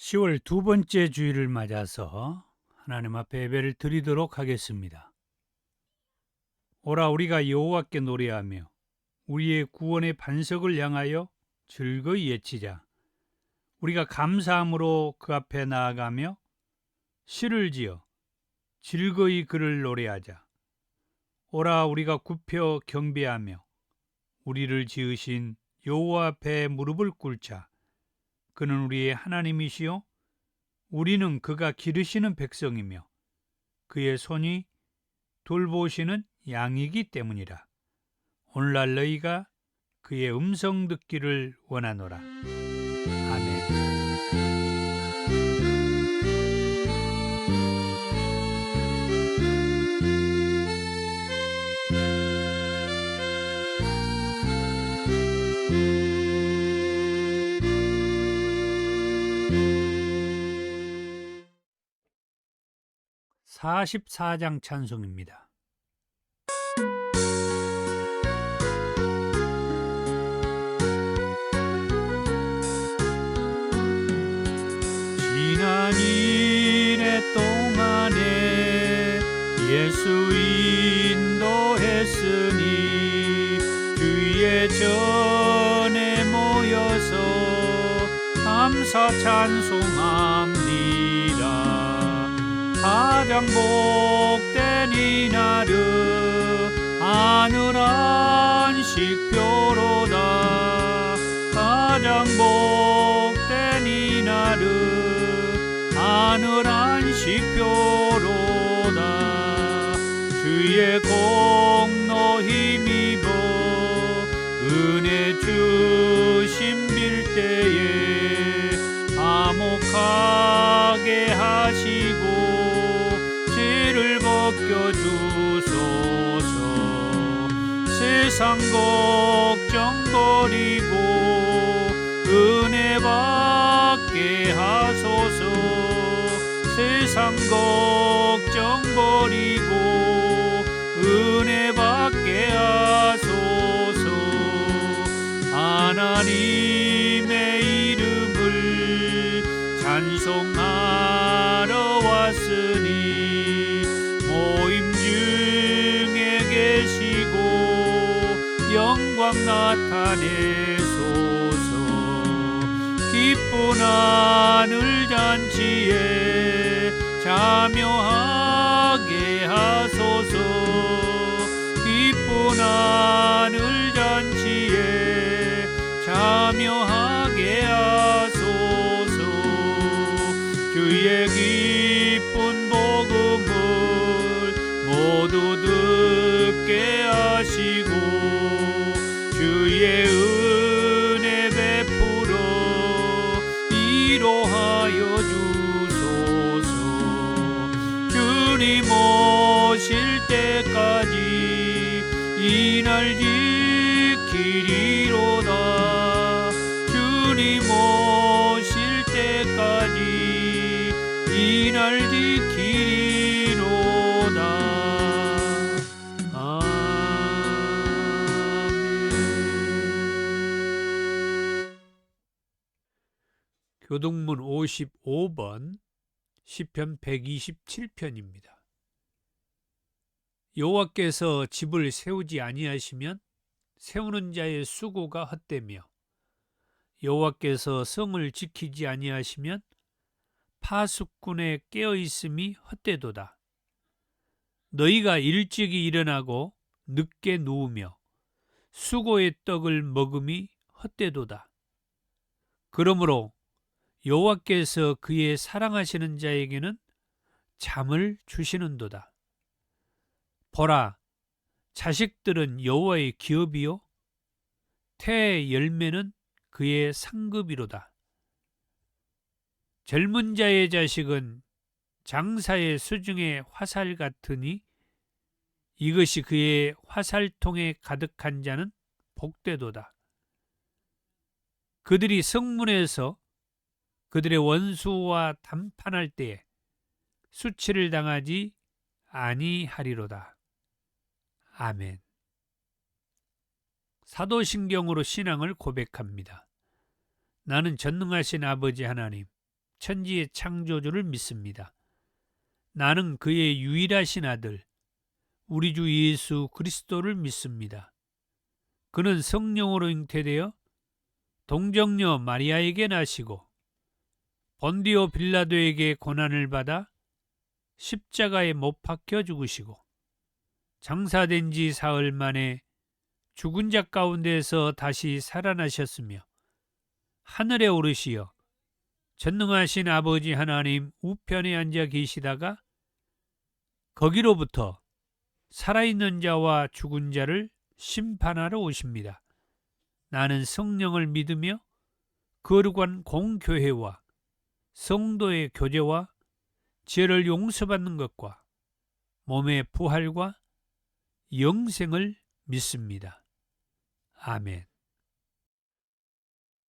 10월 두 번째 주일을 맞아서 하나님 앞에 예배를 드리도록 하겠습니다. 오라 우리가 여호와께 노래하며 우리의 구원의 반석을 향하여 즐거이 외치자. 우리가 감사함으로 그 앞에 나아가며 시를 지어 즐거이 그를 노래하자. 오라 우리가 굽혀 경배하며 우리를 지으신 여호와 앞에 무릎을 꿇자. 그는 우리의 하나님이시요 우리는 그가 기르시는 백성이며 그의 손이 돌보시는 양이기 때문이라. 오늘날 너희가 그의 음성 듣기를 원하노라. 아멘. 44장 찬송입니다. 지난 이래 동안에 예수 인도했으니 주의 전에 모여서 감사 찬송합니다. 가장 복된 이날은 하늘 안식표로다. 가장 복된 이날은 하늘 안식표로다. 주의 공로 힘입어 은혜 주심 빌 때에 화목하게 하시고 죄를 벗겨주소서. 세상 걱정 버리고 은혜 받게 하소서. 세상 걱정 버리고 은혜 받게 하소서. 하나님의 이름을 찬송하러 왔으니 모임 중에 계시고 영광 나타내소서. 기쁜 하늘 잔치에 참여하게 하소서. 기쁜 하늘 잔치에 참여하게 하소서. 주의 기쁜 복음을 모두 듣게 하시고 주의 은혜 베풀어 위로하여 주소서. 주님 오실 때까지 이날 지키리로다. 주님 오실 때까지 이날 지키리로다. 아멘. 교동문 55번 시편 127편입니다. 여호와께서 집을 세우지 아니하시면 세우는 자의 수고가 헛되며 여호와께서 성을 지키지 아니하시면 파수꾼의 깨어있음이 헛되도다. 너희가 일찍이 일어나고 늦게 누우며 수고의 떡을 먹음이 헛되도다. 그러므로 여호와께서 그의 사랑하시는 자에게는 잠을 주시는도다. 보라, 자식들은 여호와의 기업이요 태의 열매는 그의 상급이로다. 젊은 자의 자식은 장사의 수중의 화살 같으니 이것이 그의 화살통에 가득한 자는 복되도다. 그들이 성문에서 그들의 원수와 담판할 때에 수치를 당하지 아니하리로다. 아멘. 사도신경으로 신앙을 고백합니다. 나는 전능하신 아버지 하나님, 천지의 창조주를 믿습니다. 나는 그의 유일하신 아들, 우리 주 예수 그리스도를 믿습니다. 그는 성령으로 잉태되어 동정녀 마리아에게 나시고 본디오 빌라도에게 고난을 받아 십자가에 못 박혀 죽으시고 장사된 지 사흘 만에 죽은 자 가운데서 다시 살아나셨으며 하늘에 오르시어 전능하신 아버지 하나님 우편에 앉아 계시다가 거기로부터 살아있는 자와 죽은 자를 심판하러 오십니다. 나는 성령을 믿으며 거룩한 공교회와 성도의 교제와 죄를 용서받는 것과 몸의 부활과 영생을 믿습니다. 아멘.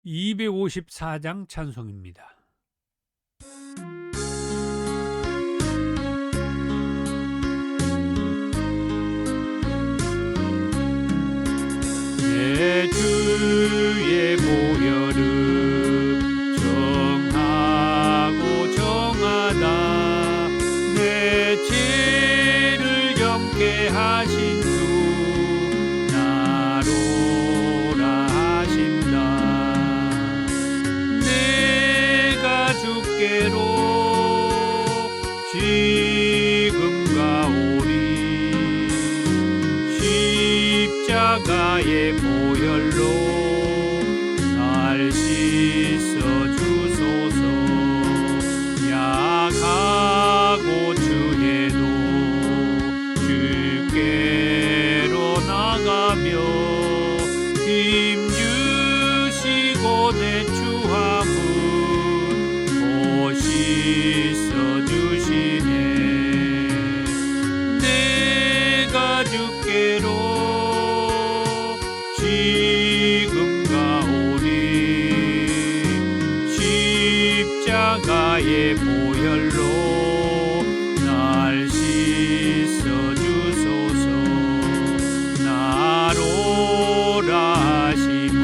254장 찬송입니다. 내 주의 보혈은 정하고 정하다. 내 죄를 정케 하신 주 나로라 하신다. 내가 주께로 지금 가오리. 십자가의 보혈로 날 씻어 주소서. 약하고 주해도 주께로 나가며 힘주시고 내 추함은 곧 씻어 주시네. 내가 주께로 지금 가오니. 십자가의 보혈로 날 씻어 주소서. 나로라 하심은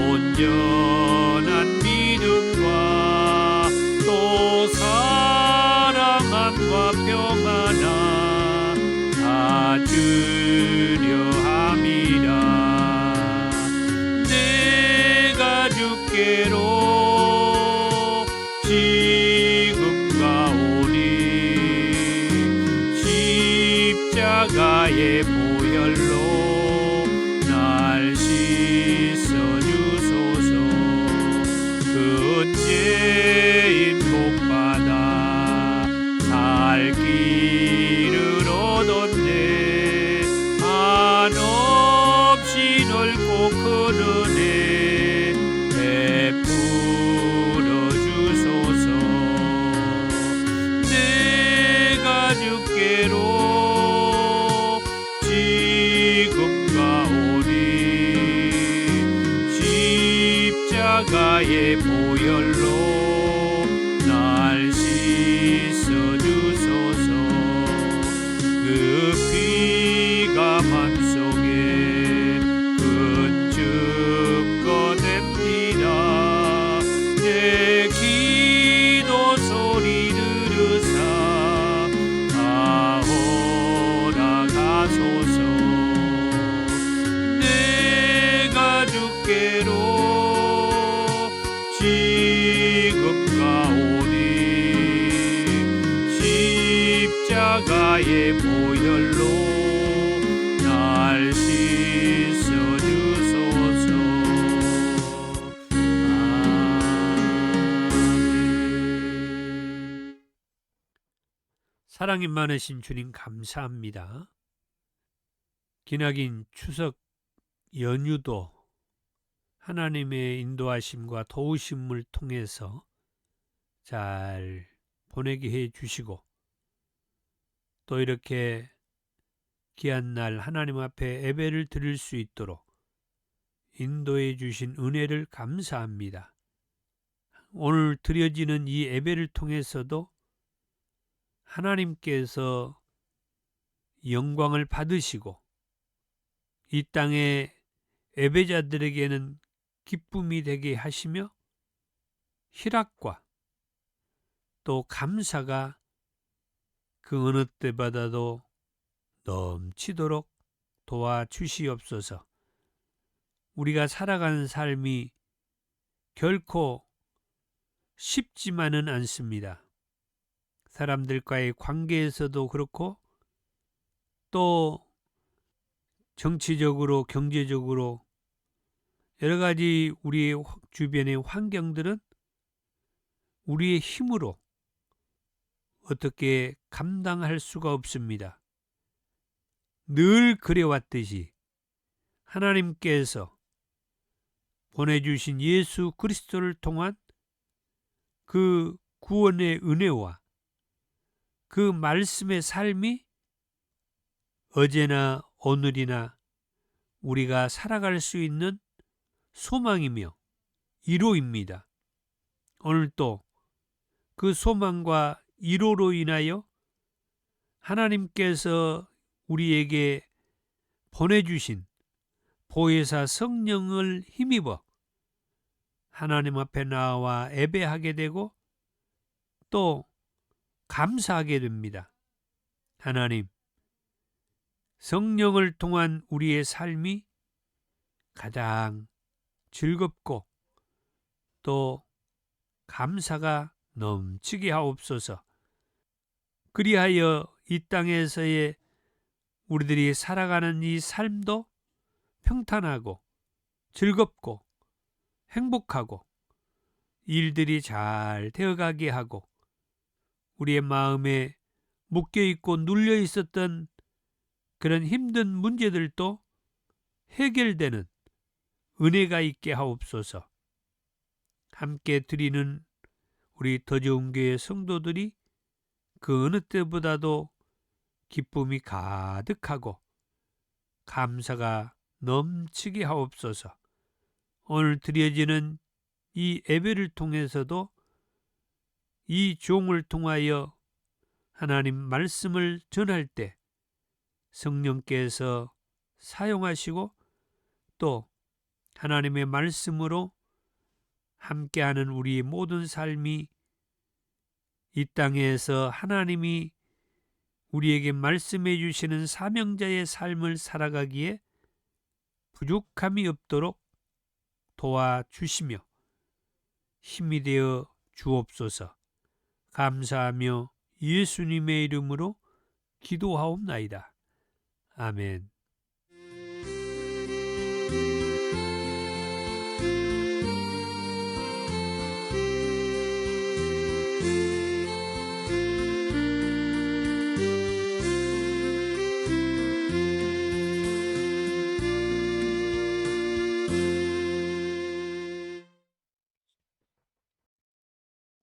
온전한 믿음과 또 사랑함과 평안함 다 주려 함이라. 내가 주께로 지금 가오니. 십자가의 보혈로 날 씻어 주소서. 근죄인 복받아 살 길을 얻었네. 한없이 넓고 큰 은혜 베풀어 주소서. 내가 주께로 지금 가오니. 십자가의 보혈로 날 씻어 주소서. 그 피가 만속에 근즉 꺼냅니다. 내 기도 소리 들으사 아오라 가소서. 내가 주께로 지금 가오니. 십자가의 보혈로 날 씻어 주소서. 아멘. 사랑이 많으신 주님 감사합니다. 기나긴 추석 연휴도 하나님의 인도하심과 도우심을 통해서 잘 보내게 해 주시고 또 이렇게 귀한 날 하나님 앞에 예배를 드릴 수 있도록 인도해 주신 은혜를 감사합니다. 오늘 드려지는 이 예배를 통해서도 하나님께서 영광을 받으시고 이 땅의 예배자들에게는 기쁨이 되게 하시며 희락과 또 감사가 그 어느 때보다도 넘치도록 도와주시옵소서. 우리가 살아가는 삶이 결코 쉽지만은 않습니다. 사람들과의 관계에서도 그렇고 또 정치적으로 경제적으로 여러 가지 우리의 주변의 환경들은 우리의 힘으로 어떻게 감당할 수가 없습니다. 늘 그래왔듯이 하나님께서 보내주신 예수 그리스도를 통한 그 구원의 은혜와 그 말씀의 삶이 어제나 오늘이나 우리가 살아갈 수 있는 소망이며 위로입니다. 오늘 또 그 소망과 위로로 인하여 하나님께서 우리에게 보내주신 보혜사 성령을 힘입어 하나님 앞에 나와 예배하게 되고 또 감사하게 됩니다. 하나님, 성령을 통한 우리의 삶이 가장 즐겁고 또 감사가 넘치게 하옵소서. 그리하여 이 땅에서의 우리들이 살아가는 이 삶도 평탄하고 즐겁고 행복하고 일들이 잘 되어가게 하고 우리의 마음에 묶여있고 눌려있었던 그런 힘든 문제들도 해결되는 은혜가 있게 하옵소서. 함께 드리는 우리 더 좋은 교회 성도들이 그 어느 때보다도 기쁨이 가득하고 감사가 넘치게 하옵소서. 오늘 드려지는 이 예배를 통해서도 이 종을 통하여 하나님 말씀을 전할 때 성령께서 사용하시고 또 하나님의 말씀으로 함께하는 우리 모든 삶이 이 땅에서 하나님이 우리에게 말씀해 주시는 사명자의 삶을 살아가기에 부족함이 없도록 도와주시며 힘이 되어 주옵소서. 감사하며 예수님의 이름으로 기도하옵나이다. 아멘.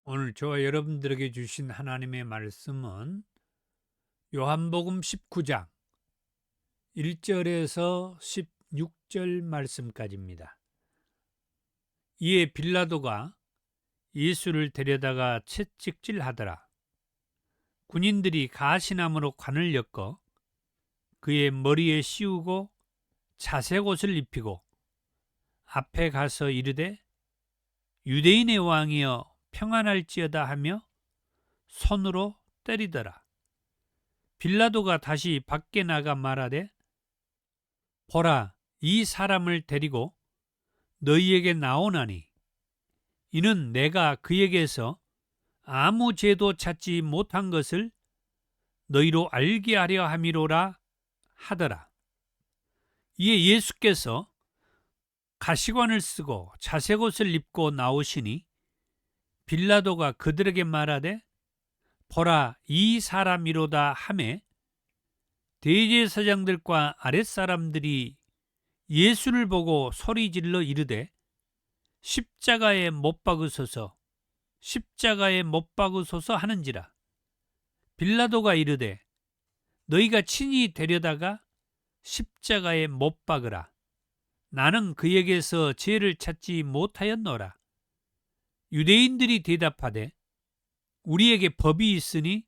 오늘 저와 여러분들에게 주신 하나님의 말씀은 요한복음 19장 1절에서 16절 말씀까지입니다. 이에 빌라도가 예수를 데려다가 채찍질하더라. 군인들이 가시나무로 관을 엮어 그의 머리에 씌우고 자색 옷을 입히고 앞에 가서 이르되 유대인의 왕이여 평안할지어다 하며 손으로 때리더라. 빌라도가 다시 밖에 나가 말하되 보라, 이 사람을 데리고 너희에게 나오나니 이는 내가 그에게서 아무 죄도 찾지 못한 것을 너희로 알게 하려 함이로라 하더라. 이에 예수께서 가시관을 쓰고 자색옷을 입고 나오시니 빌라도가 그들에게 말하되 보라, 이 사람이로다 하매 대제사장들과 아랫사람들이 예수를 보고 소리질러 이르되 십자가에 못 박으소서, 십자가에 못 박으소서 하는지라. 빌라도가 이르되 너희가 친히 데려다가 십자가에 못 박으라. 나는 그에게서 죄를 찾지 못하였노라. 유대인들이 대답하되 우리에게 법이 있으니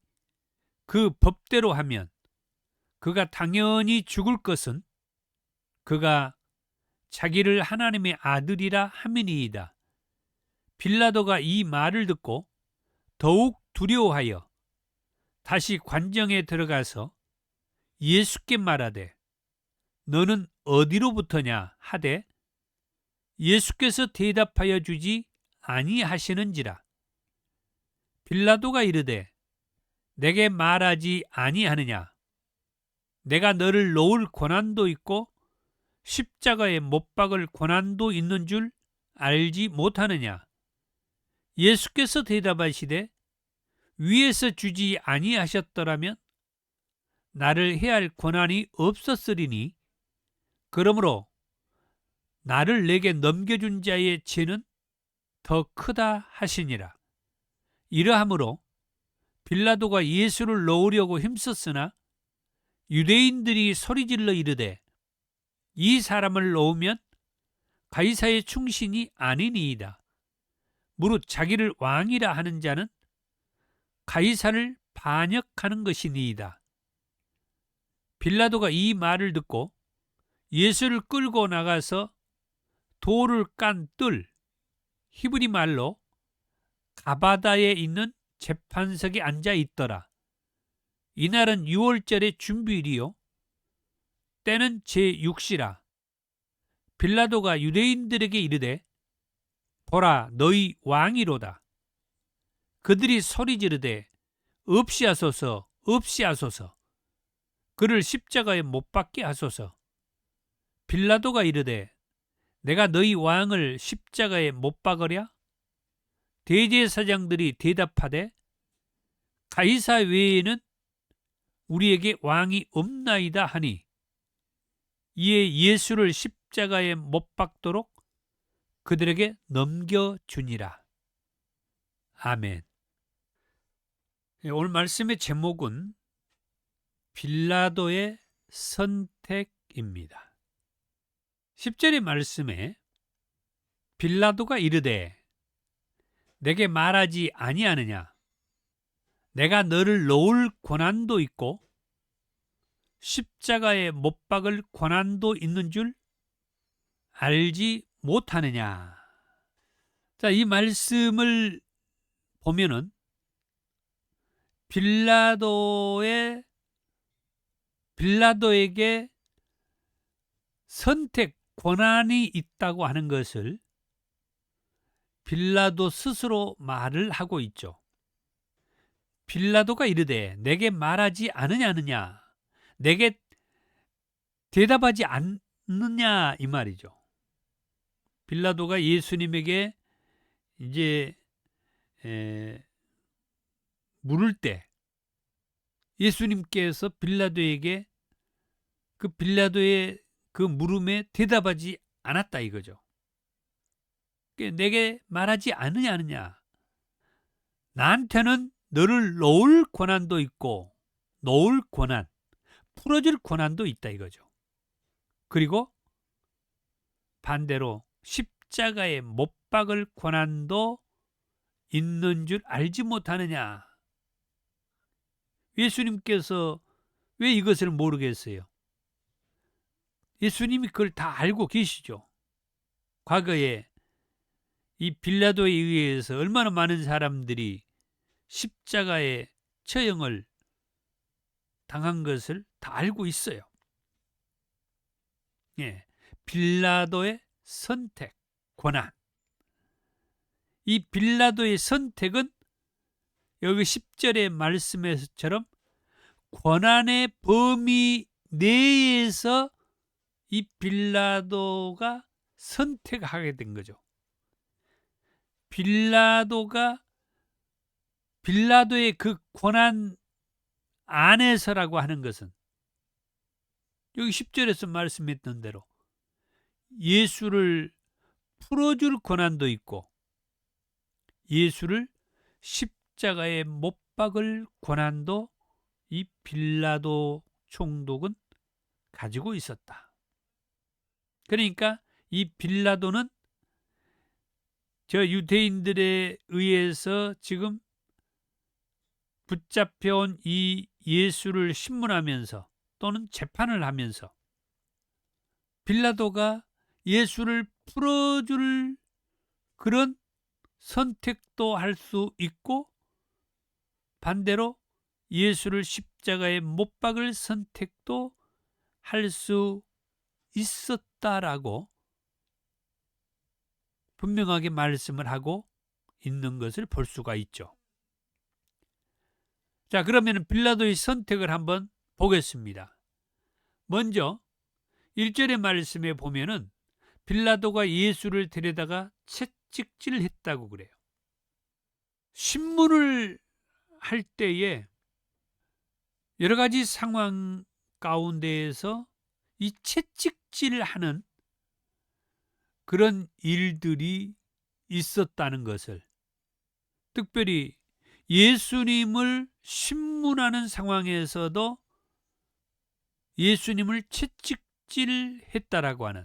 그 법대로 하면 그가 당연히 죽을 것은 그가 자기를 하나님의 아들이라 함이니이다. 빌라도가 이 말을 듣고 더욱 두려워하여 다시 관정에 들어가서 예수께 말하되 너는 어디로부터냐 하되 예수께서 대답하여 주지 아니하시는지라. 빌라도가 이르되 내게 말하지 아니하느냐? 내가 너를 놓을 고난도 있고 십자가에 못 박을 고난도 있는 줄 알지 못하느냐? 예수께서 대답하시되 위에서 주지 아니하셨더라면 나를 해할 고난이 없었으리니 그러므로 나를 내게 넘겨준 자의 죄는 더 크다 하시니라. 이러함으로 빌라도가 예수를 놓으려고 힘썼으나 유대인들이 소리질러 이르되 이 사람을 놓으면 가이사의 충신이 아니니이다. 무릇 자기를 왕이라 하는 자는 가이사를 반역하는 것이니이다. 빌라도가 이 말을 듣고 예수를 끌고 나가서 돌을 깐 뜰, 히브리 말로 가바다에 있는 재판석에 앉아 있더라. 이날은 6월절의 준비일이요 때는 제6시라. 빌라도가 유대인들에게 이르되 보라 너희 왕이로다. 그들이 소리 지르되 없이하소서 없이하소서 그를 십자가에 못 박게 하소서. 빌라도가 이르되 내가 너희 왕을 십자가에 못 박으랴? 대제사장들이 대답하되 가이사 외에는 우리에게 왕이 없나이다 하니 이에 예수를 십자가에 못 박도록 그들에게 넘겨주니라. 아멘. 오늘 말씀의 제목은 빌라도의 선택입니다. 10절의 말씀에 빌라도가 이르되 내게 말하지 아니하느냐? 내가 너를 놓을 고난도 있고 십자가에 못 박을 고난도 있는 줄 알지 못하느냐? 자, 이 말씀을 보면은 빌라도에게 선택 권한이 있다고 하는 것을 빌라도 스스로 말을 하고 있죠. 빌라도가 이르되 내게 말하지 않으냐? 내게 대답하지 않느냐 이 말이죠. 빌라도가 예수님에게 이제 물을 때 예수님께서 빌라도에게 그 빌라도의 그 물음에 대답하지 않았다 이거죠. 내게 말하지 않느냐? 나한테는 너를 놓을 권한도 있고 놓을 권한, 풀어줄 권한도 있다 이거죠. 그리고 반대로 십자가에 못 박을 권한도 있는 줄 알지 못하느냐? 예수님께서 왜 이것을 모르겠어요? 예수님이 그걸 다 알고 계시죠. 과거에 이 빌라도에 의해서 얼마나 많은 사람들이 십자가의 처형을 당한 것을 다 알고 있어요. 예, 빌라도의 선택, 권한. 이 빌라도의 선택은 여기 10절의 말씀에서처럼 권한의 범위 내에서 이 빌라도가 선택하게 된 거죠. 빌라도의 그 권한 안에서라고 하는 것은 여기 10절에서 말씀했던 대로 예수를 풀어줄 권한도 있고 예수를 십자가에 못 박을 권한도 이 빌라도 총독은 가지고 있었다. 그러니까 이 빌라도는 저 유대인들에 의해서 지금 붙잡혀온 이 예수를 신문하면서 또는 재판을 하면서 빌라도가 예수를 풀어줄 그런 선택도 할 수 있고 반대로 예수를 십자가에 못 박을 선택도 할 수 있었다라고 분명하게 말씀을 하고 있는 것을 볼 수가 있죠. 자, 그러면 빌라도의 선택을 한번 보겠습니다. 먼저 1절의 말씀에 보면은 빌라도가 예수를 데려다가 채찍질했다고 그래요. 신문을 할 때에 여러 가지 상황 가운데에서 이 채찍질하는 그런 일들이 있었다는 것을, 특별히 예수님을 신문하는 상황에서도 예수님을 채찍질했다라고 하는,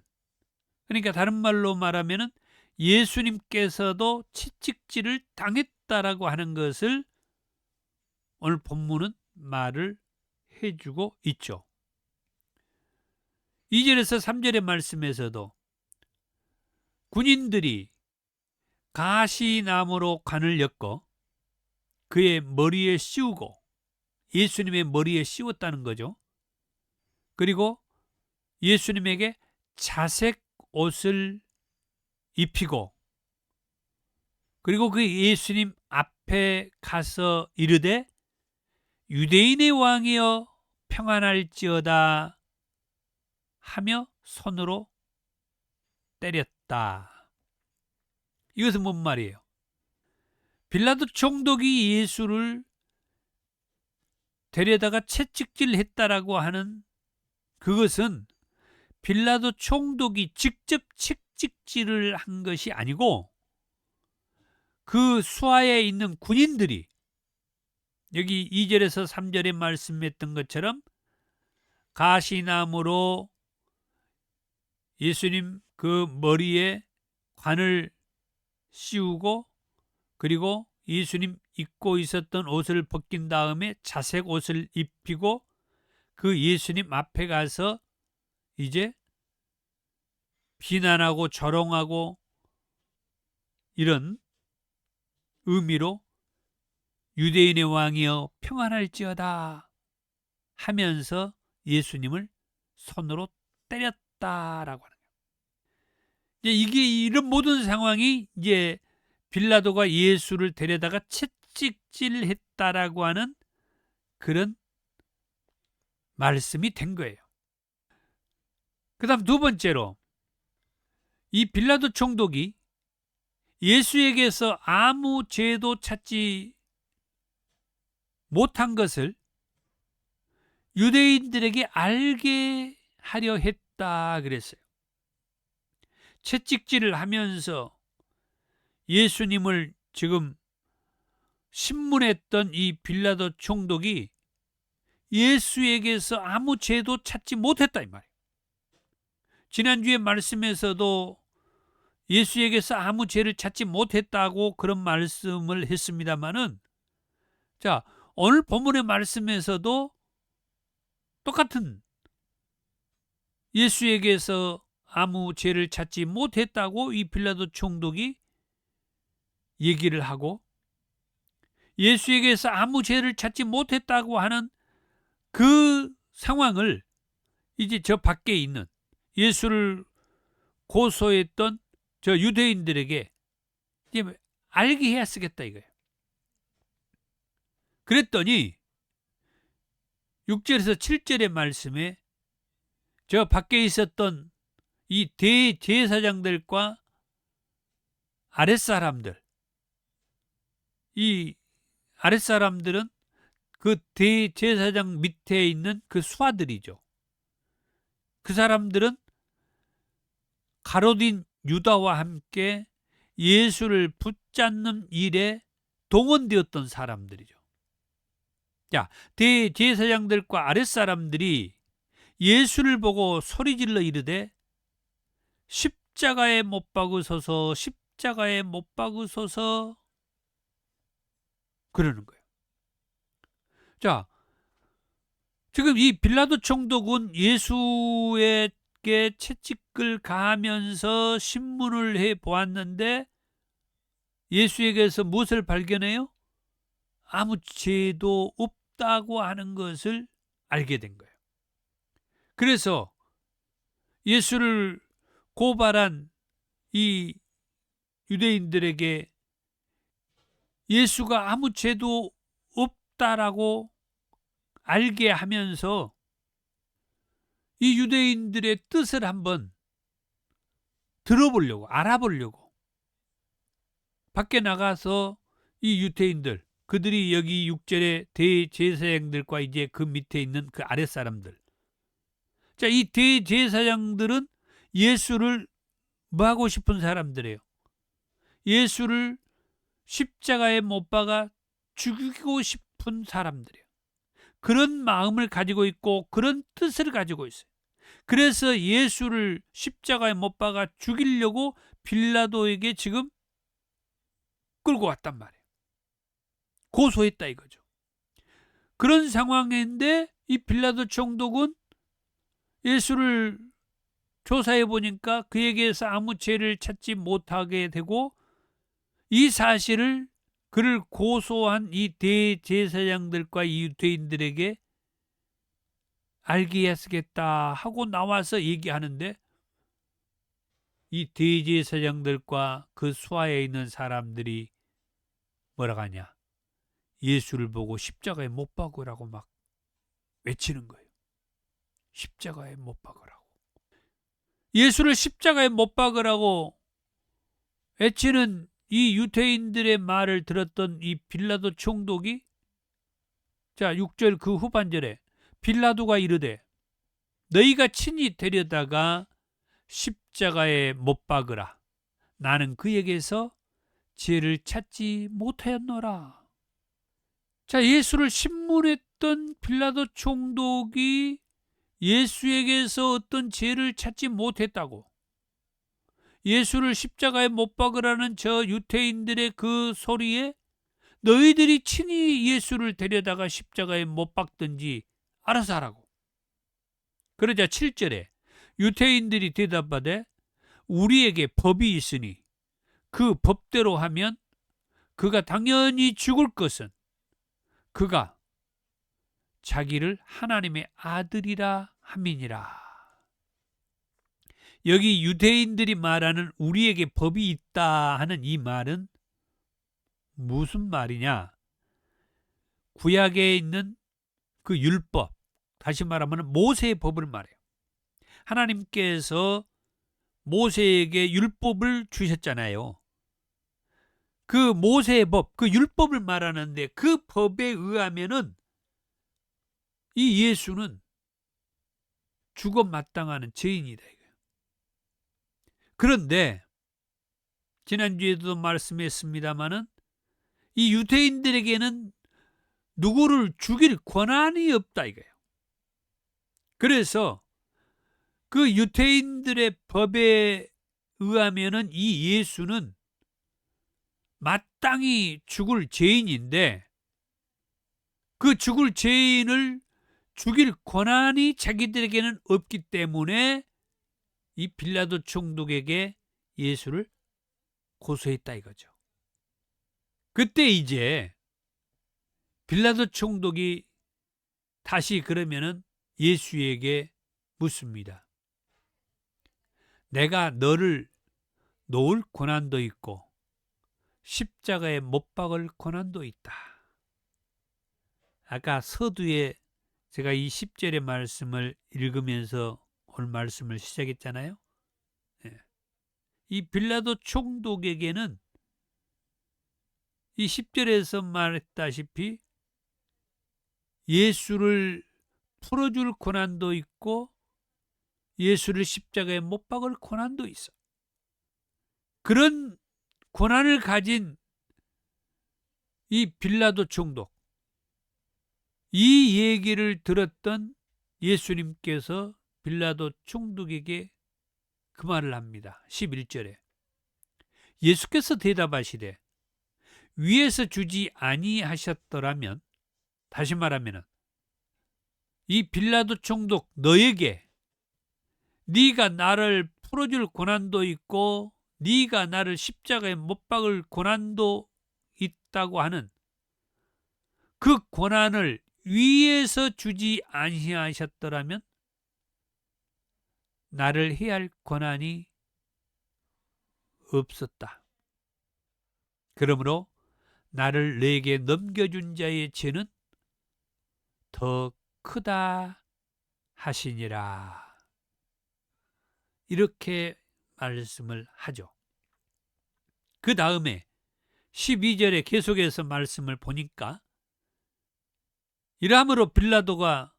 그러니까 다른 말로 말하면은 예수님께서도 채찍질을 당했다라고 하는 것을 오늘 본문은 말을 해주고 있죠. 2절에서 3절의 말씀에서도 군인들이 가시나무로 관을 엮어 그의 머리에 씌우고, 예수님의 머리에 씌웠다는 거죠. 그리고 예수님에게 자색 옷을 입히고, 그리고 그 예수님 앞에 가서 이르되 유대인의 왕이여 평안할지어다 하며 손으로 때렸다. 이것은 뭔 말이에요? 빌라도 총독이 예수를 데려다가 채찍질했다라고 하는 그것은 빌라도 총독이 직접 채찍질을 한 것이 아니고 그 수하에 있는 군인들이, 여기 2절에서 3절에 말씀했던 것처럼 가시나무로 예수님 그 머리에 관을 씌우고, 그리고 예수님 입고 있었던 옷을 벗긴 다음에 자색 옷을 입히고 그 예수님 앞에 가서 이제 비난하고 조롱하고 이런 의미로 유대인의 왕이여 평안할지어다 하면서 예수님을 손으로 때렸다라고 하는 거예요. 이게 이런 모든 상황이 이제 빌라도가 예수를 데려다가 채찍질했다라고 하는 그런 말씀이 된 거예요. 그 다음 두 번째로, 이 빌라도 총독이 예수에게서 아무 죄도 찾지 못한 것을 유대인들에게 알게 하려 했다 그랬어요. 채찍질을 하면서 예수님을 지금 신문했던 이 빌라도 총독이 예수에게서 아무 죄도 찾지 못했다 이 말이에요. 지난주에 말씀에서도 예수에게서 아무 죄를 찾지 못했다고 그런 말씀을 했습니다마는, 자, 오늘 본문의 말씀에서도 똑같은 예수에게서 아무 죄를 찾지 못했다고 이 빌라도 총독이 얘기를 하고, 예수에게서 아무 죄를 찾지 못했다고 하는 그 상황을 이제 저 밖에 있는 예수를 고소했던 저 유대인들에게 이제 알게 해야 쓰겠다 이거예요. 그랬더니 6절에서 7절의 말씀에 저 밖에 있었던 이 대제사장들과 아랫사람들, 이 아랫사람들은 그 대제사장 밑에 있는 그 수하들이죠. 그 사람들은 가롯인 유다와 함께 예수를 붙잡는 일에 동원되었던 사람들이죠. 자, 대제사장들과 아랫사람들이 예수를 보고 소리질러 이르되 십자가에 못 박으소서, 십자가에 못 박으소서 그러는 거예요. 자, 지금 이 빌라도 총독은 예수에게 채찍을 가하면서 신문을 해 보았는데 예수에게서 무엇을 발견해요? 아무 죄도 없다고 하는 것을 알게 된 거예요. 그래서 예수를 고발한 이 유대인들에게 예수가 아무 죄도 없다라고 알게 하면서 이 유대인들의 뜻을 한번 들어보려고, 알아보려고 밖에 나가서 이 유대인들, 그들이 여기 6절에 대제사장들과 이제 그 밑에 있는 그 아랫사람들, 자, 이 대제사장들은 예수를 뭐 하고 싶은 사람들이에요? 예수를 십자가에 못 박아 죽이고 싶은 사람들이에요. 그런 마음을 가지고 있고 그런 뜻을 가지고 있어요. 그래서 예수를 십자가에 못 박아 죽이려고 빌라도에게 지금 끌고 왔단 말이에요. 고소했다 이거죠. 그런 상황인데 이 빌라도 총독은 예수를 조사해 보니까 그에게서 아무 죄를 찾지 못하게 되고 이 사실을 그를 고소한 이 대제사장들과 이 유대인들에게 알게 하시겠다 하고 나와서 얘기하는데 이 대제사장들과 그 수하에 있는 사람들이 뭐라고 하냐? 예수를 보고 십자가에 못 박으라고 막 외치는 거예요. 십자가에 못 박으라고. 예수를 십자가에 못 박으라고 외치는 이 유대인들의 말을 들었던 이 빌라도 총독이, 자, 6절 그 후반절에 빌라도가 이르되 너희가 친히 데려다가 십자가에 못 박으라. 나는 그에게서 죄를 찾지 못하였노라. 자, 예수를 신문했던 빌라도 총독이 예수에게서 어떤 죄를 찾지 못했다고, 예수를 십자가에 못 박으라는 저 유대인들의 그 소리에 너희들이 친히 예수를 데려다가 십자가에 못 박든지 알아서 하라고. 그러자 7절에 유대인들이 대답하되 우리에게 법이 있으니 그 법대로 하면 그가 당연히 죽을 것은 그가 자기를 하나님의 아들이라 함이니라. 여기 유대인들이 말하는 우리에게 법이 있다 하는 이 말은 무슨 말이냐? 구약에 있는 그 율법, 다시 말하면 모세의 법을 말해요. 하나님께서 모세에게 율법을 주셨잖아요. 그 모세의 법, 그 율법을 말하는데 그 법에 의하면은 이 예수는 죽어 마땅하는 죄인이다. 그런데 지난주에도 말씀했습니다마는 이 유대인들에게는 누구를 죽일 권한이 없다 이거예요. 그래서 그 유대인들의 법에 의하면은 이 예수는 마땅히 죽을 죄인인데 그 죽을 죄인을 죽일 권한이 자기들에게는 없기 때문에 이 빌라도 총독에게 예수를 고소했다 이거죠. 그때 이제 빌라도 총독이 다시 그러면은 예수에게 묻습니다. 내가 너를 놓을 권한도 있고 십자가에 못 박을 권한도 있다. 아까 서두에 제가 이 10절의 말씀을 읽으면서 오늘 말씀을 시작했잖아요. 이 빌라도 총독에게는 이 10절에서 말했다시피 예수를 풀어줄 권한도 있고 예수를 십자가에 못 박을 권한도 있어. 그런 권한을 가진 이 빌라도 총독, 이 얘기를 들었던 예수님께서 빌라도 총독에게 그 말을 합니다. 11절에 예수께서 대답하시되 위에서 주지 아니하셨더라면, 다시 말하면 이 빌라도 총독 너에게 네가 나를 풀어줄 권한도 있고 네가 나를 십자가에 못 박을 고난도 있다고 하는 그 고난을 위에서 주지 아니하셨더라면 나를 해야 할 고난이 없었다. 그러므로 나를 내게 넘겨준 자의 죄는 더 크다 하시니라. 이렇게 말씀을 하죠. 그 다음에 12절에 계속해서 말씀을 보니까 이러므로 빌라도가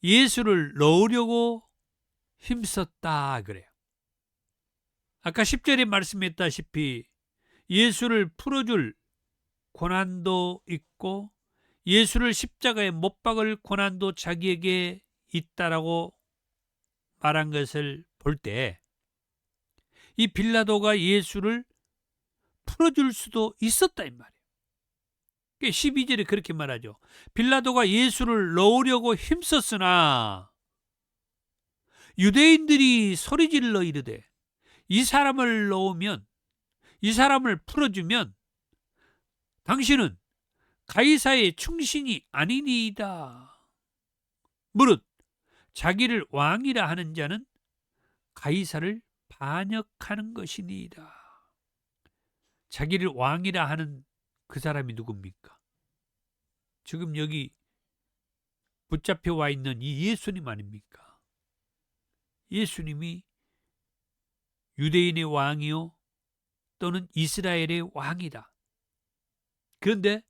예수를 넣으려고 힘썼다 그래요. 아까 10절에 말씀했다시피 예수를 풀어줄 고난도 있고 예수를 십자가에 못 박을 고난도 자기에게 있다라고 말한 것을 볼 때 이 빌라도가 예수를 풀어줄 수도 있었다 이 말이에요. 12절에 그렇게 말하죠. 빌라도가 예수를 넣으려고 힘썼으나 유대인들이 소리질러 이르되 이 사람을 넣으면, 이 사람을 풀어주면 당신은 가이사의 충신이 아니니이다. 무릇 자기를 왕이라 하는 자는 가이사를 반역하는 것이니이다. 자기를 왕이라 하는 그 사람이 누굽니까? 지금 여기 붙잡혀 와 있는 이 예수님 아닙니까? 예수님이 유대인의 왕이요 또는 이스라엘의 왕이다. 그런데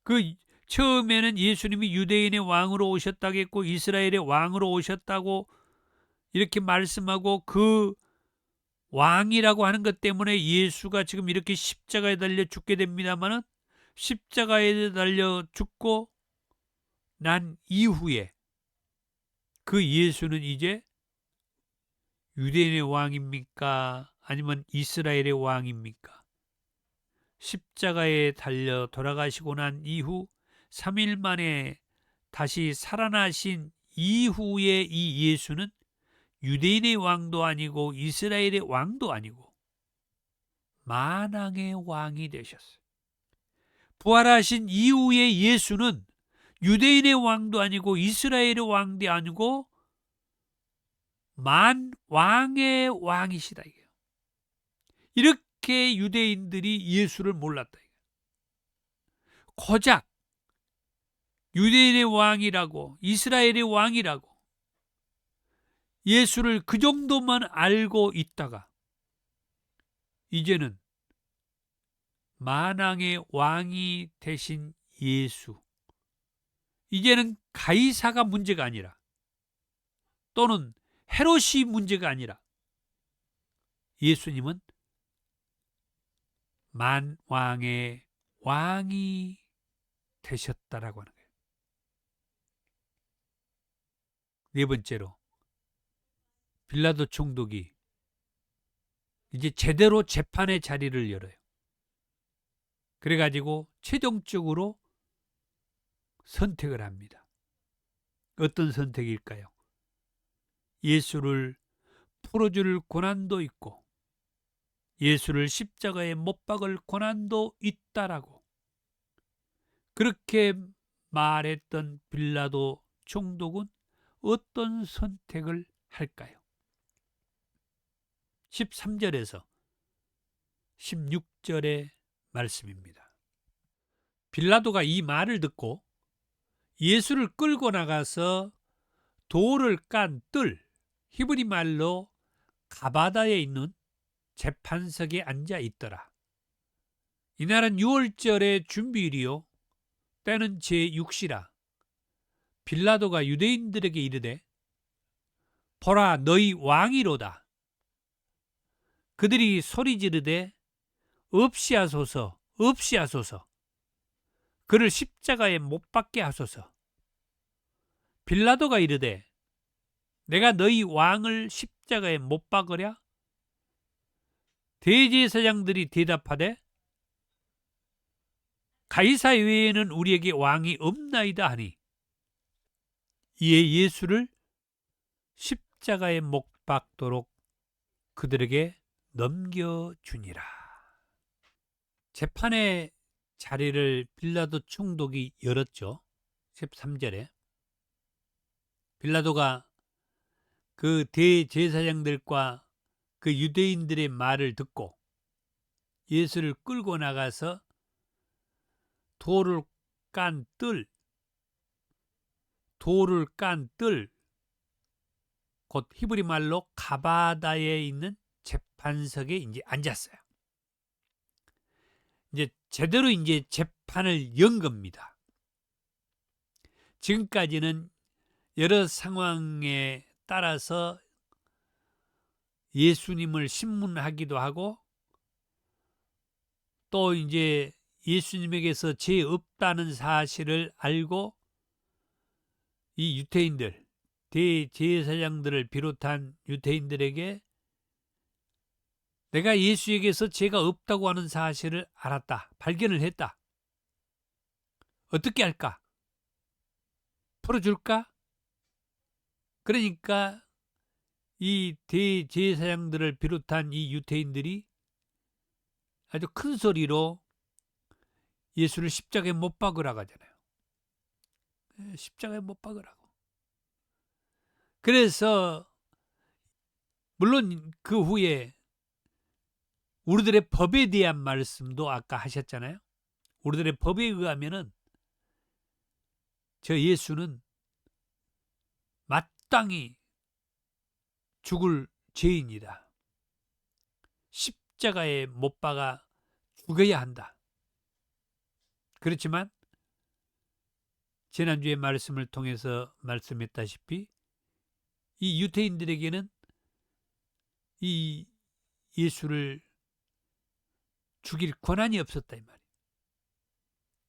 그 처음에는 예수님이 유대인의 왕으로 오셨다고 했고 이스라엘의 왕으로 오셨다고 이렇게 말씀하고 그 왕이라고 하는 것 때문에 예수가 지금 이렇게 십자가에 달려 죽게 됩니다만은 십자가에 달려 죽고 난 이후에 그 예수는 이제 유대인의 왕입니까? 아니면 이스라엘의 왕입니까? 십자가에 달려 돌아가시고 난 이후 3일 만에 다시 살아나신 이후에 이 예수는 유대인의 왕도 아니고 이스라엘의 왕도 아니고 만왕의 왕이 되셨어요. 부활하신 이후에 예수는 유대인의 왕도 아니고 이스라엘의 왕도 아니고 만왕의 왕이시다. 이렇게 유대인들이 예수를 몰랐다. 고작 유대인의 왕이라고 이스라엘의 왕이라고 예수를 그 정도만 알고 있다가 이제는 만왕의 왕이 되신 예수, 이제는 가이사가 문제가 아니라 또는 헤롯이 문제가 아니라 예수님은 만왕의 왕이 되셨다라고 하는 거예요. 네 번째로 빌라도 총독이 이제 제대로 재판의 자리를 열어요. 그래가지고 최종적으로 선택을 합니다. 어떤 선택일까요? 예수를 풀어줄 고난도 있고 예수를 십자가에 못 박을 고난도 있다라고 그렇게 말했던 빌라도 총독은 어떤 선택을 할까요? 13절에서 16절의 말씀입니다. 빌라도가 이 말을 듣고 예수를 끌고 나가서 돌을 깐 뜰, 히브리 말로 가바다에 있는 재판석에 앉아 있더라. 이날은 6월절의 준비일이요 때는 제6시라. 빌라도가 유대인들에게 이르되 보라 너희 왕이로다. 그들이 소리 지르되 없이하소서 없이하소서 그를 십자가에 못 박게 하소서. 빌라도가 이르되 내가 너희 왕을 십자가에 못 박으랴? 대제사장들이 대답하되 가이사 외에는 우리에게 왕이 없나이다 하니 이에 예수를 십자가에 못 박도록 그들에게 넘겨주니라. 재판의 자리를 빌라도 총독이 열었죠. 13절에 빌라도가 그 대제사장들과 그 유대인들의 말을 듣고 예수를 끌고 나가서 돌을 깐 뜰, 곧 히브리 말로 가바다에 있는 재판석에 이제 앉았어요. 이제 제대로 이제 재판을 연 겁니다. 지금까지는 여러 상황에 따라서 예수님을 신문하기도 하고 또 이제 예수님에게서 죄 없다는 사실을 알고 이 유대인들, 대제사장들을 비롯한 유대인들에게 내가 예수에게서 죄가 없다고 하는 사실을 알았다, 발견을 했다. 어떻게 할까? 풀어줄까? 그러니까 이 대제사장들을 비롯한 이 유대인들이 아주 큰 소리로 예수를 십자가에 못 박으라고 하잖아요. 십자가에 못 박으라고. 그래서 물론 그 후에 우리들의 법에 대한 말씀도 아까 하셨잖아요. 우리들의 법에 의하면은 저 예수는 마땅히 죽을 죄인이다. 십자가에 못 박아 죽어야 한다. 그렇지만 지난주에 말씀을 통해서 말씀했다시피 이 유대인들에게는 이 예수를 죽일 권한이 없었다 이 말이에요.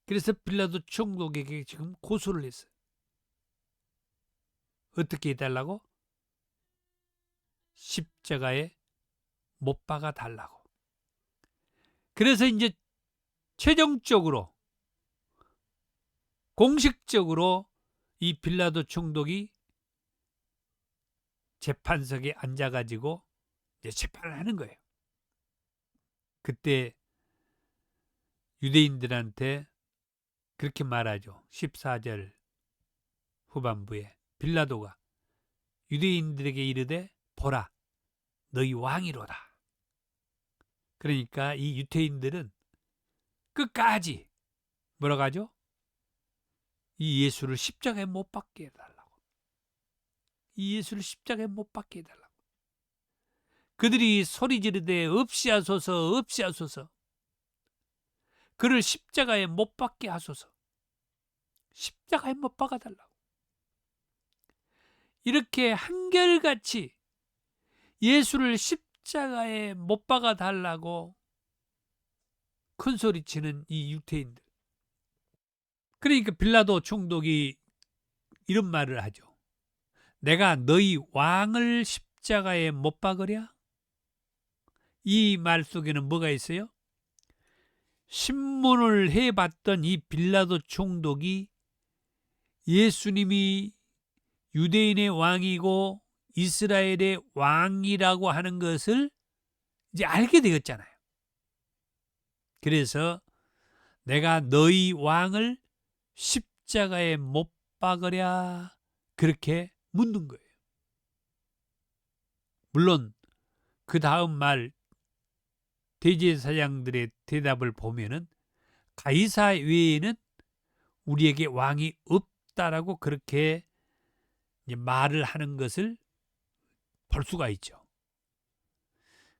그래서 빌라도 총독에게 지금 고소를 했어요. 어떻게 해달라고? 십자가에 못 박아 달라고. 그래서 이제 최종적으로 공식적으로 이 빌라도 총독이 재판석에 앉아가지고 이제 재판을 하는 거예요. 그때 유대인들한테 그렇게 말하죠. 14절 후반부에 빌라도가 유대인들에게 이르되 보라 너희 왕이로다. 그러니까 이 유대인들은 끝까지 뭐라고 하죠? 이 예수를 십자가에 못 박게 해달라고. 이 예수를 십자가에 못 박게 해달라고. 그들이 소리 지르되 없이하소서 없이하소서. 그를 십자가에 못 박게 하소서. 십자가에 못 박아달라고. 이렇게 한결같이 예수를 십자가에 못 박아달라고 큰 소리치는 이 유대인들. 그러니까 빌라도 총독이 이런 말을 하죠. 내가 너희 왕을 십자가에 못 박으랴? 이 말 속에는 뭐가 있어요? 신문을 해봤던 이 빌라도 총독이 예수님이 유대인의 왕이고 이스라엘의 왕이라고 하는 것을 이제 알게 되었잖아요. 그래서 내가 너희 왕을 십자가에 못 박으랴 그렇게 묻는 거예요. 물론 그 다음 말 대제사장들의 대답을 보면은 가이사 외에는 우리에게 왕이 없다라고 그렇게 말을 하는 것을 볼 수가 있죠.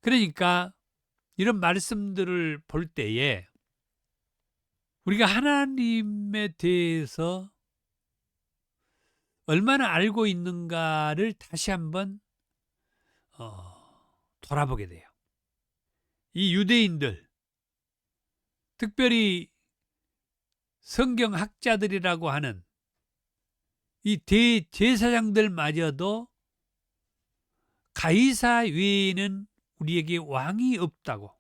그러니까 이런 말씀들을 볼 때에 우리가 하나님에 대해서 얼마나 알고 있는가를 다시 한번 돌아보게 돼요. 이 유대인들, 특별히 성경학자들이라고 하는 이 대제사장들마저도 가이사 외에는 우리에게 왕이 없다고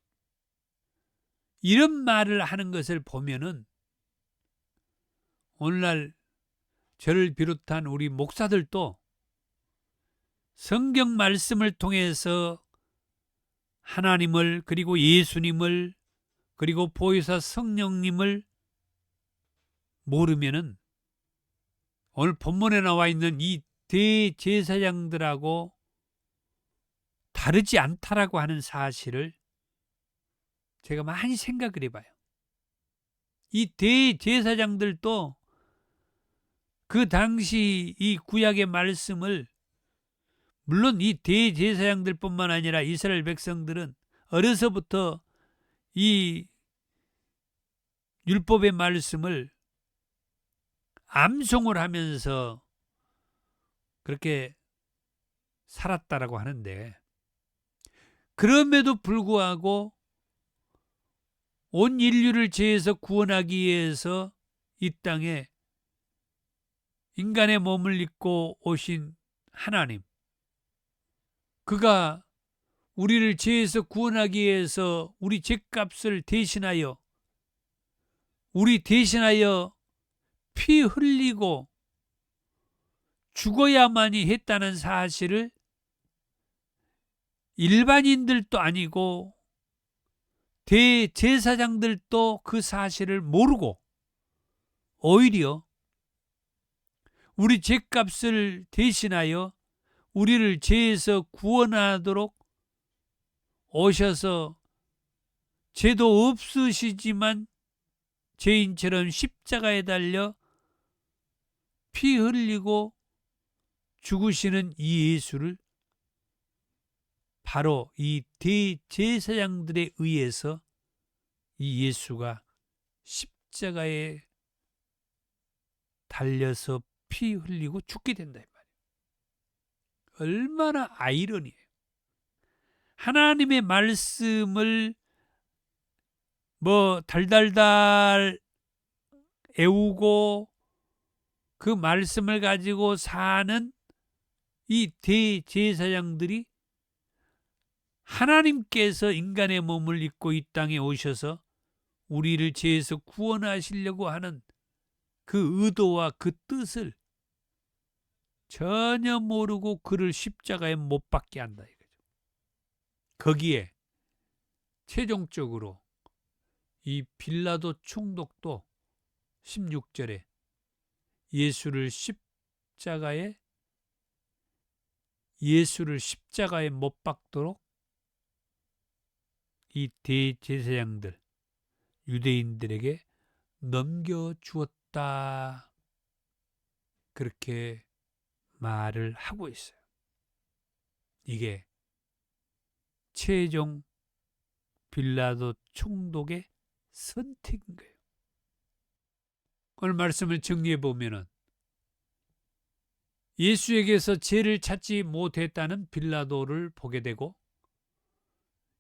이런 말을 하는 것을 보면은 오늘날 저를 비롯한 우리 목사들도 성경 말씀을 통해서 하나님을, 그리고 예수님을, 그리고 보혜사 성령님을 모르면은 오늘 본문에 나와 있는 이 대제사장들하고 다르지 않다라고 하는 사실을 제가 많이 생각을 해봐요. 이 대제사장들도 그 당시 이 구약의 말씀을, 물론 이 대제사장들뿐만 아니라 이스라엘 백성들은 어려서부터 이 율법의 말씀을 암송을 하면서 그렇게 살았다라고 하는데, 그럼에도 불구하고 온 인류를 죄에서 구원하기 위해서 이 땅에 인간의 몸을 입고 오신 하나님, 그가 우리를 죄에서 구원하기 위해서 우리 죄값을 대신하여 피 흘리고 죽어야만이 했다는 사실을 일반인들도 아니고 대제사장들도 그 사실을 모르고 오히려 우리 죄값을 대신하여 우리를 죄에서 구원하도록 오셔서 죄도 없으시지만 죄인처럼 십자가에 달려 피 흘리고 죽으시는 이 예수를 바로 이 대제사장들에 의해서 이 예수가 십자가에 달려서 피 흘리고 죽게 된다 이 말이에요. 얼마나 아이러니해요. 하나님의 말씀을 달달달 애우고 그 말씀을 가지고 사는 이 대제사장들이 하나님께서 인간의 몸을 입고 이 땅에 오셔서 우리를 죄에서 구원하시려고 하는 그 의도와 그 뜻을 전혀 모르고 그를 십자가에 못 박게 한다 이거죠. 거기에 최종적으로 이 빌라도 총독도 16절에 예수를 십자가에 못 박도록 이 대제사장들, 유대인들에게 넘겨주었다. 그렇게 말을 하고 있어요. 이게 최종 빌라도 총독의 선택인 거예요. 오늘 말씀을 정리해 보면은 예수에게서 죄를 찾지 못했다는 빌라도를 보게 되고,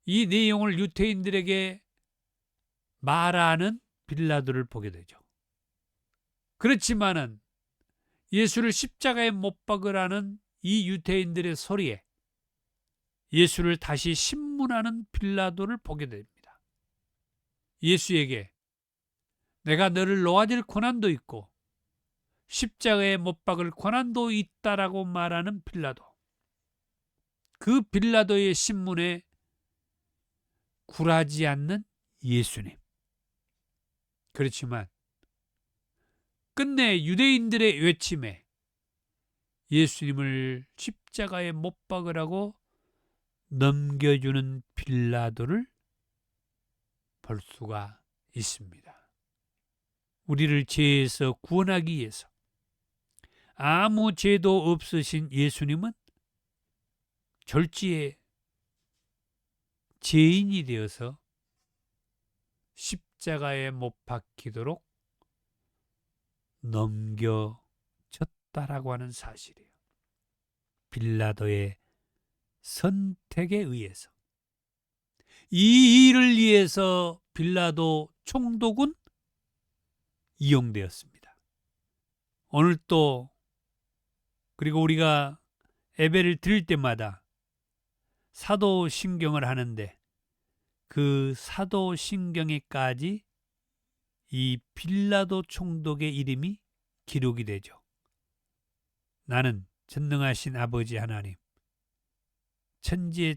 이 내용을 유대인들에게 말하는 빌라도를 보게 되죠. 그렇지만은 예수를 십자가에 못 박으라는 이 유대인들의 소리에 예수를 다시 신문하는 빌라도를 보게 됩니다. 예수에게 내가 너를 놓아줄 권한도 있고 십자가에 못 박을 권한도 있다라고 말하는 빌라도. 그 빌라도의 신문에 굴하지 않는 예수님. 그렇지만 끝내 유대인들의 외침에 예수님을 십자가에 못 박으라고 넘겨주는 빌라도를 볼 수가 있습니다. 우리를 죄에서 구원하기 위해서 아무 죄도 없으신 예수님은 졸지에 죄인이 되어서 십자가에 못 박히도록 넘겨졌다라고 하는 사실이에요. 빌라도의 선택에 의해서. 이 일을 위해서 빌라도 총독은 이용되었습니다. 오늘 또 그리고 우리가 예배를 드릴 때마다 사도신경을 하는데 그 사도신경에까지 이 빌라도 총독의 이름이 기록이 되죠. 나는 전능하신 아버지 하나님, 천지의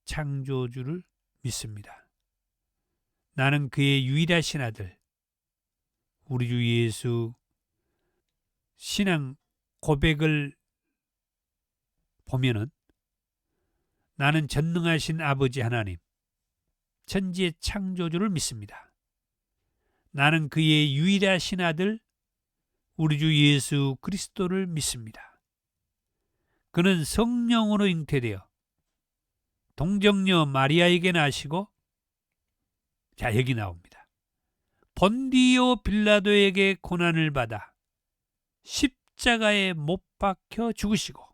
창조주를 믿습니다. 나는 그의 유일하신 아들, 우리 주 예수 신앙 고백을 보면은 나는 전능하신 아버지 하나님, 천지의 창조주를 믿습니다. 나는 그의 유일하신 아들, 우리 주 예수 그리스도를 믿습니다. 그는 성령으로 잉태되어 동정녀 마리아에게 나시고, 자, 여기 나옵니다. 본디오 빌라도에게 고난을 받아 십자가에 못 박혀 죽으시고,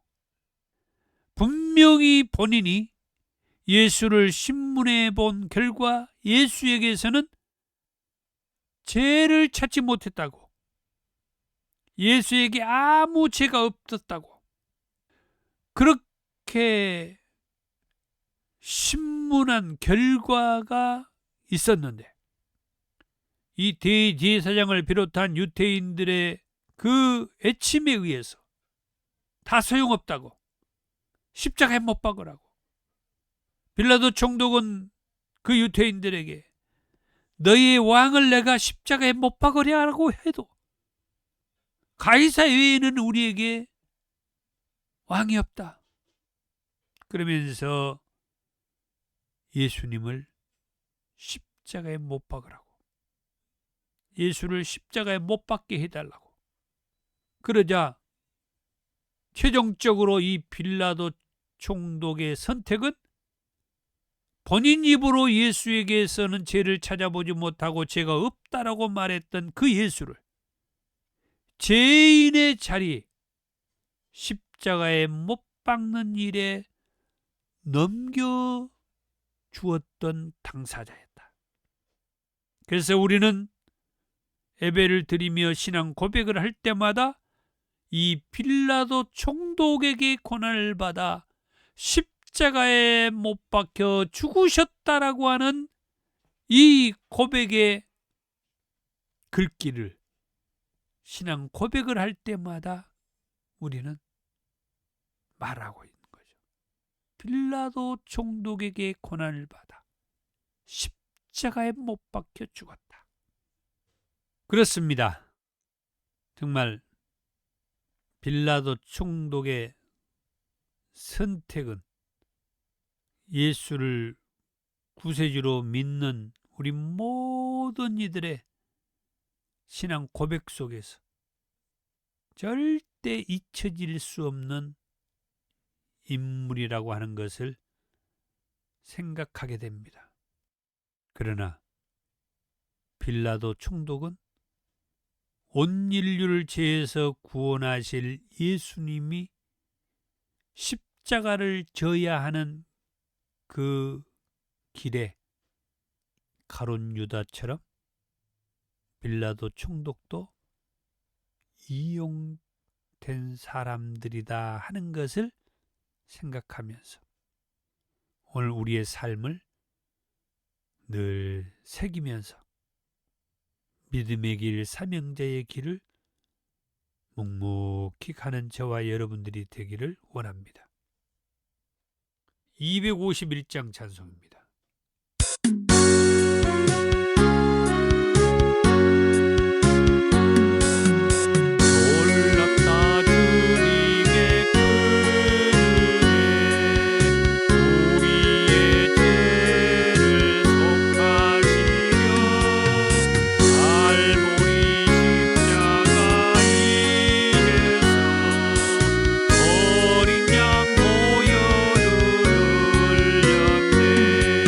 분명히 본인이 예수를 신문해 본 결과 예수에게서는 죄를 찾지 못했다고, 예수에게 아무 죄가 없었다고 그렇게 신문한 결과가 있었는데, 이 대제사장을 비롯한 유대인들의 그 애침에 의해서 다 소용없다고, 십자가에 못 박으라고, 빌라도 총독은 그 유대인들에게 너희의 왕을 내가 십자가에 못 박으려고 해도 가이사 외에는 우리에게 왕이 없다. 그러면서 예수님을 십자가에 못 박으라고, 예수를 십자가에 못 박게 해달라고. 그러자 최종적으로 이 빌라도 총독의 선택은 본인 입으로 예수에게서는 죄를 찾아보지 못하고 죄가 없다라고 말했던 그 예수를 죄인의 자리에 십자가에 못 박는 일에 넘겨 주었던 당사자였다. 그래서 우리는 예배를 드리며 신앙 고백을 할 때마다 이 빌라도 총독에게 고난을 받아 십자가에 못 박혀 죽으셨다라고 하는 이 고백의 글귀를 신앙 고백을 할 때마다 우리는 말하고 있는 거죠. 빌라도 총독에게 고난을 받아 십자가에 못 박혀 죽었다. 그렇습니다. 정말 빌라도 총독의 선택은 예수를 구세주로 믿는 우리 모든 이들의 신앙 고백 속에서 절대 잊혀질 수 없는 인물이라고 하는 것을 생각하게 됩니다. 그러나 빌라도 총독은 온 인류를 죄에서 구원하실 예수님이 십자가를 져야 하는 그 길에 가룟 유다처럼 빌라도 총독도 이용된 사람들이다 하는 것을 생각하면서 오늘 우리의 삶을 늘 새기면서 믿음의 길, 사명자의 길을 묵묵히 가는 저와 여러분들이 되기를 원합니다. 251장 찬송입니다. 놀랍다 주님의 은혜, 우리의 죄를 속하시려 갈보리 십자가 위에서 어린 양 보혈을 흘렸네.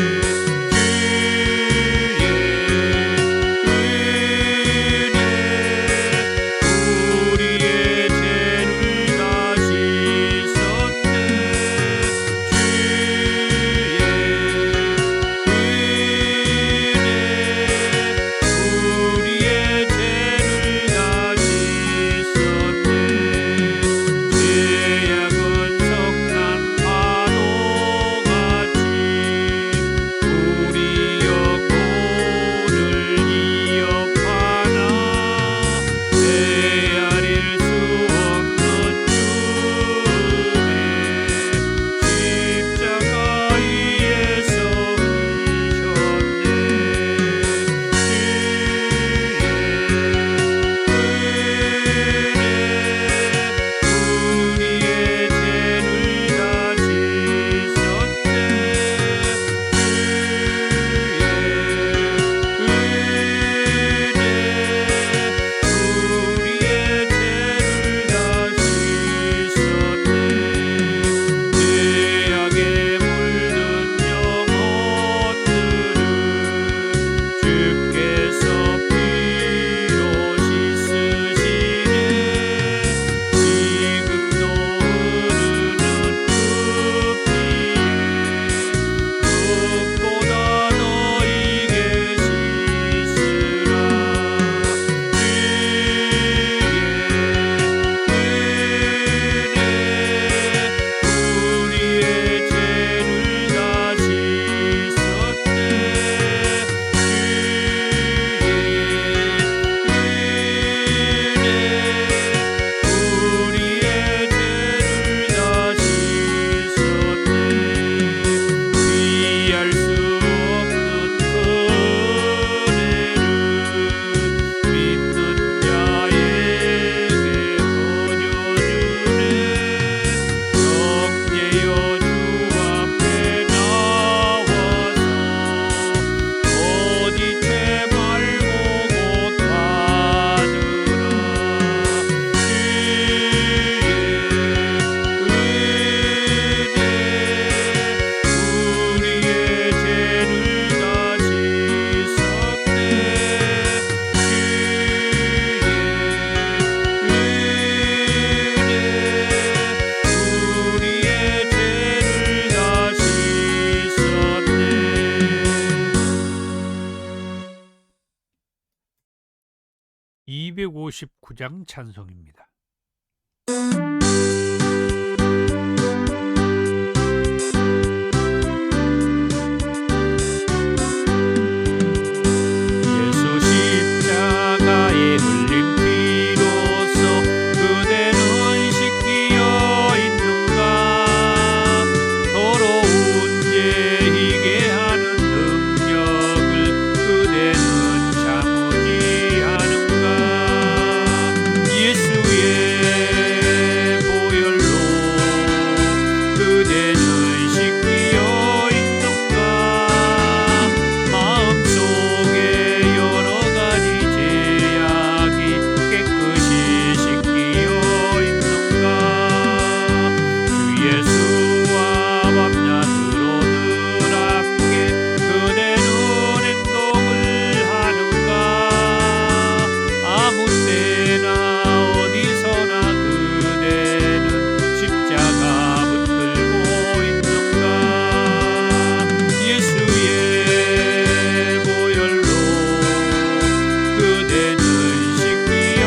259장 찬송입니다. 예수 십자가에 흘린 피로써 그대는 씻기어 있는가. 더러운 죄 희게 하는 능력을 그대는 참으지 않은가. 예수의 보혈로 그대는 씻기어 있는가. 마음속에 여러 가지 죄악이 깨끗이 씻기어 있는가. 주 예수와 밤낮으로 늘 함께 그대는 행동을 하는가. 아무 때나 어디서나 그대는 십자가 붙들고 있는가. 예수의 보혈로 그대는 씻기어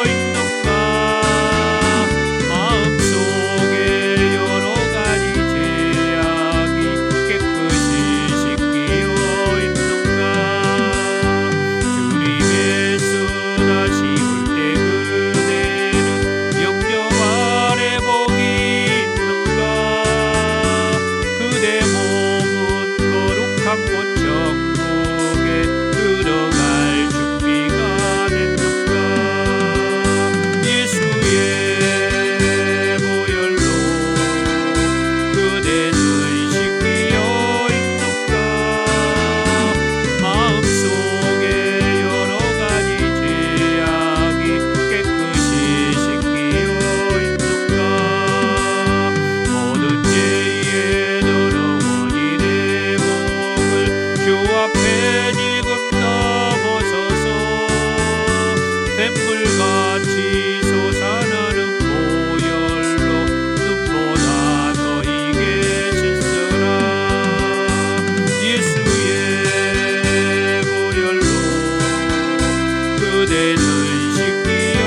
있는가. 마음속에 여러 가지 죄악이 깨끗이 씻기어 있는가. 주님 예수 다시 올 때 그대는 영접 아래 복이 있는가. 그대 몸은 거룩한 곳 천국에 들어갈 준비가 됐는가. 예수의 보혈로 그대는 씻기어 있는가. 마음속에 여러 가지 죄악이 깨끗이 씻기어 있는가. 모든 죄의 더러운 일의 몸을 주 앞에 지금 다 벗어서 샘물같이 솟아나는 보혈로 눈보다 더 희게 씻으라. 예수의 보혈로 그대는 씻기어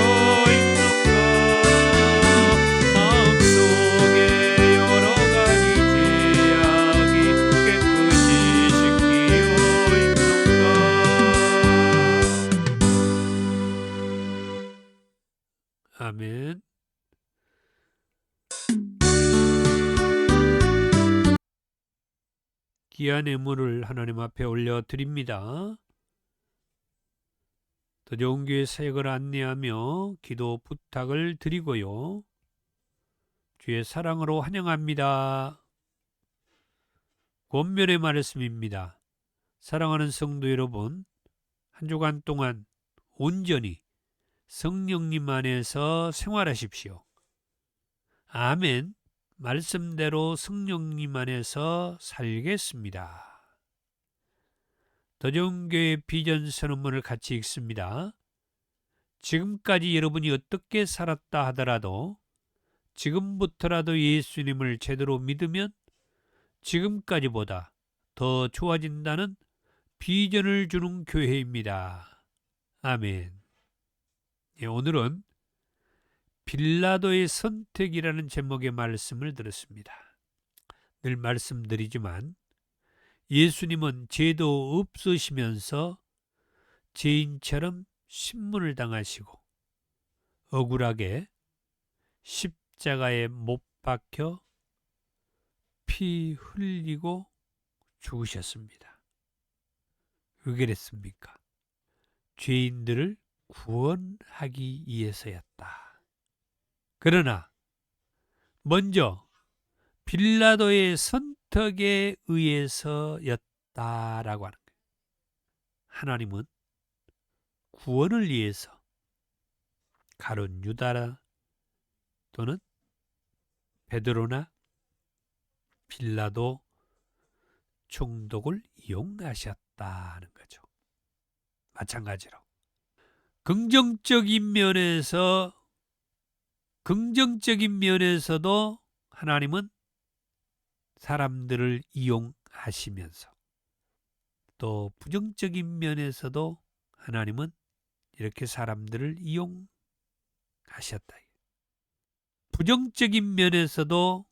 있는가. 마음속에 여러 가지 죄악이 깨끗이 씻기어 있는가. 아멘. 귀한 예물을 하나님 앞에 올려드립니다. 더 좋은 교회 사역을 안내하며 기도 부탁을 드리고요. 주의 사랑으로 환영합니다. 권면의 말씀입니다. 사랑하는 성도 여러분, 한 주간 동안 온전히 성령님 안에서 생활하십시오. 아멘. 말씀대로 성령님 안에서 살겠습니다. 더 좋은 교회 비전 선언문을 같이 읽습니다. 지금까지 여러분이 어떻게 살았다 하더라도 지금부터라도 예수님을 제대로 믿으면 지금까지보다 더 좋아진다는 비전을 주는 교회입니다. 아멘. 오늘은 빌라도의 선택이라는 제목의 말씀을 들었습니다. 늘 말씀드리지만 예수님은 죄도 없으시면서 죄인처럼 신문을 당하시고 억울하게 십자가에 못 박혀 피 흘리고 죽으셨습니다. 왜 그랬습니까? 죄인들을 구원하기 위해서였다. 그러나 먼저 빌라도의 선택에 의해서였다라고 하는 거예요. 하나님은 구원을 위해서 가룟 유다 또는 베드로나 빌라도 총독을 이용하셨다는 거죠. 마찬가지로 긍정적인 면에서도 하나님은 사람들을 이용하시면서 또 부정적인 면에서도 하나님은 이렇게 사람들을 이용하셨다. 부정적인 면에서도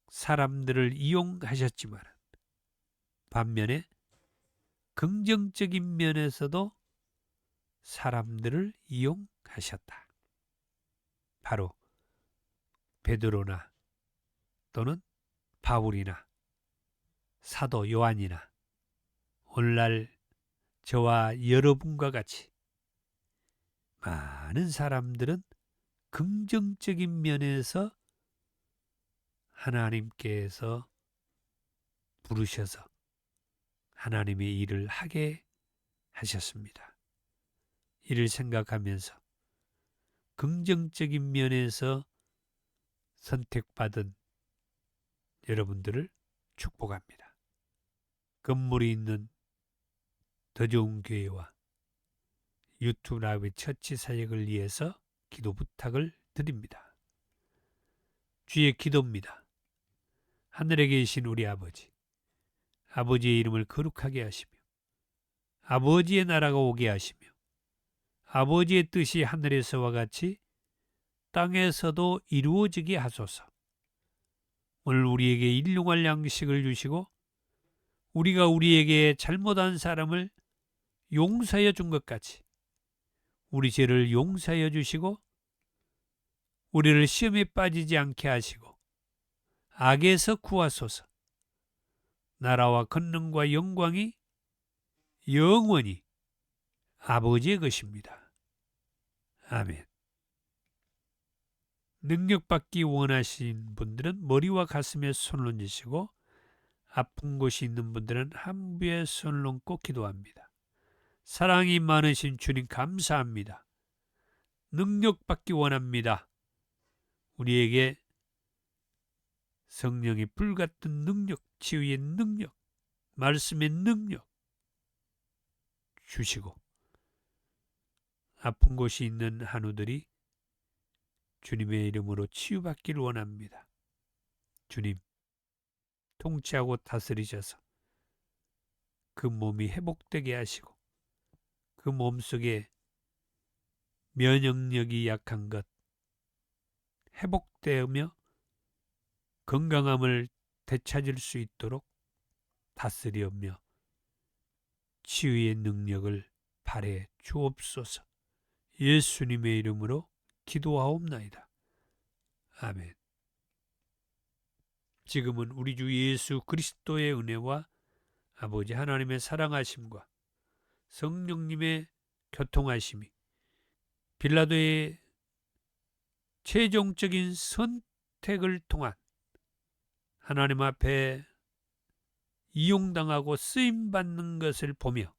사람들을 이용하셨지만 반면에 긍정적인 면에서도 사람들을 이용하셨다. 바로 베드로나 또는 바울이나 사도 요한이나 오늘날 저와 여러분과 같이 많은 사람들은 긍정적인 면에서 하나님께서 부르셔서 하나님의 일을 하게 하셨습니다. 이를 생각하면서 긍정적인 면에서 선택받은 여러분들을 축복합니다. 건물이 있는 더 좋은 교회와 유튜브 라이브 처치 사역을 위해서 기도 부탁을 드립니다. 주의 기도입니다. 하늘에 계신 우리 아버지, 아버지의 이름을 거룩하게 하시며 아버지의 나라가 오게 하시며 아버지의 뜻이 하늘에서와 같이 땅에서도 이루어지게 하소서. 오늘 우리에게 일용할 양식을 주시고 우리가 우리에게 잘못한 사람을 용서하여 준 것 같이 우리 죄를 용서하여 주시고 우리를 시험에 빠지지 않게 하시고 악에서 구하소서. 나라와 권능과 영광이 영원히 아버지의 것입니다. 아멘. 능력받기 원하신 분들은 머리와 가슴에 손을 얹으시고 아픈 곳이 있는 분들은 함부에 손을 얹고 기도합니다. 사랑이 많으신 주님 감사합니다. 능력받기 원합니다. 우리에게 성령의 불같은 능력, 치유의 능력, 말씀의 능력 주시고 아픈 곳이 있는 한우들이 주님의 이름으로 치유받기를 원합니다. 주님, 통치하고 다스리셔서 그 몸이 회복되게 하시고 그 몸속에 면역력이 약한 것 회복되며 건강함을 되찾을 수 있도록 다스리며 치유의 능력을 발해 주옵소서. 예수님의 이름으로 기도하옵나이다. 아멘. 지금은 우리 주 예수 그리스도의 은혜와 아버지 하나님의 사랑하심과 성령님의 교통하심이 빌라도의 최종적인 선택을 통한 하나님 앞에 이용당하고 쓰임받는 것을 보며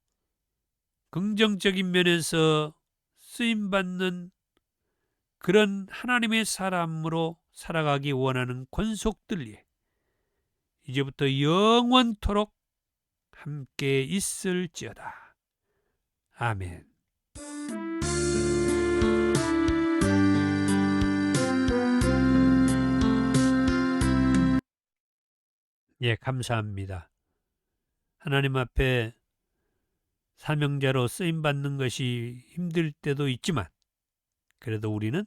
긍정적인 면에서 쓰임받는 그런 하나님의 사람으로 살아가기 원하는 권속들이 이제부터 영원토록 함께 있을지어다. 아멘. 예, 감사합니다. 하나님 앞에 사명자로 쓰임받는 것이 힘들 때도 있지만 그래도 우리는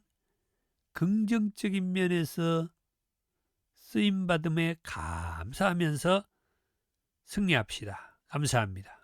긍정적인 면에서 쓰임받음에 감사하면서 승리합시다. 감사합니다.